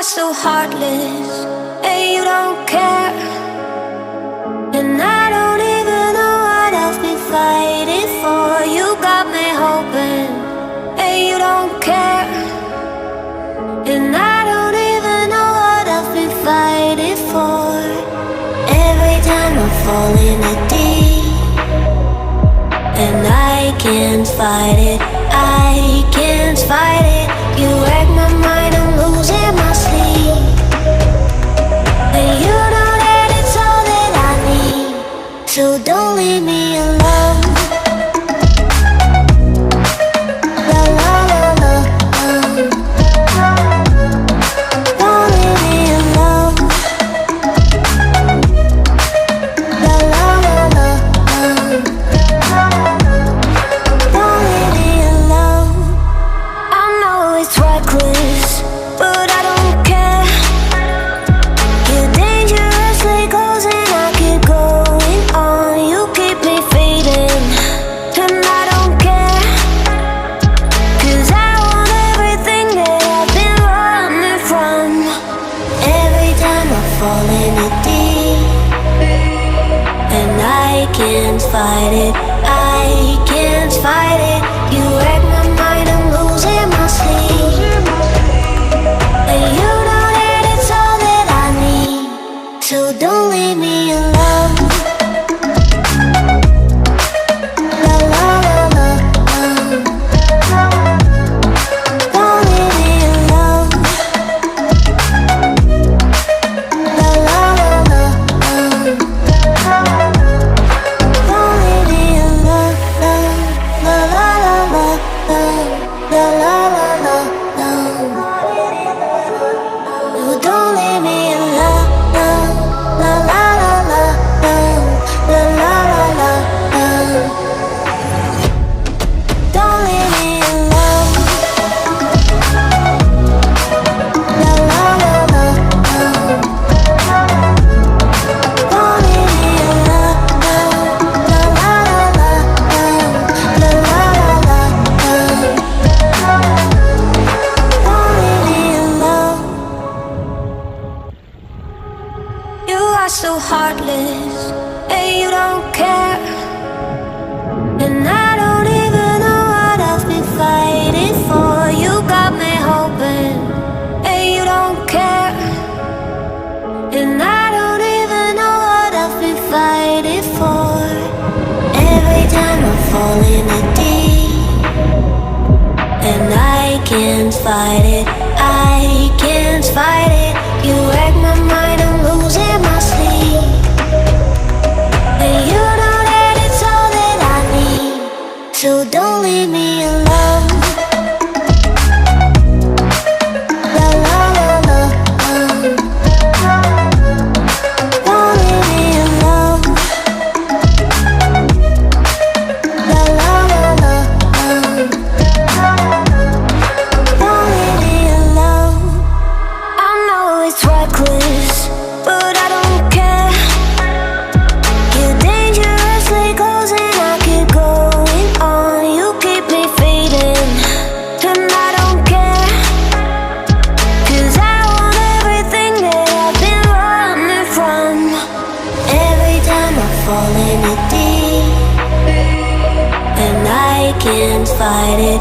are so heartless, and you don't care. And I don't even know what I've been fighting for. You got me hoping, and you don't care. And I don't even know what I've been fighting for. Every time I fall in the deep, and I can't fight it, I can't fight it. You wreck my mind, I'm losing my sleep. And you know that it's all that I need, so don't leave me alone. La la la la, don't leave me alone. La la la la, don't leave me alone. I know it's reckless, but I don't care. You're dangerously close and I keep going on. You keep me fading, and I don't care. 'Cause I want everything that I've been running from. Every time I fall in the deep, and I can't fight it, I can't fight it. You wreck my mind, I'm losing my sleep. And you know that it's all that I need, so don't leave me alone. La la la la, don't leave me alone. La la la la, don't leave me alone. La la la la, la la la la, no, don't leave me alone. La la la la, la la la la, don't leave me alone. La la la la, don't leave me alone. La la la la, la la la la, don't leave me alone. You are so heartless, and you don't care. And I don't even know what I've been fighting for. You got me hoping, and you don't care. And I don't even know what I've been fighting for. Every time I fall in the deep, and I can't fight it, I can't fight it. You wreck my mind, I'm losing my sleep. And you know that it's all that I need, so don't leave me alone. La la la la, don't leave me alone. La la la la, don't leave me alone. I know it's reckless, but I don't care. You're dangerously close and I keep going on. You keep me fading, and I don't care. 'Cause I want everything that I've been running from. Every time I fall in the deep, and I can't fight it,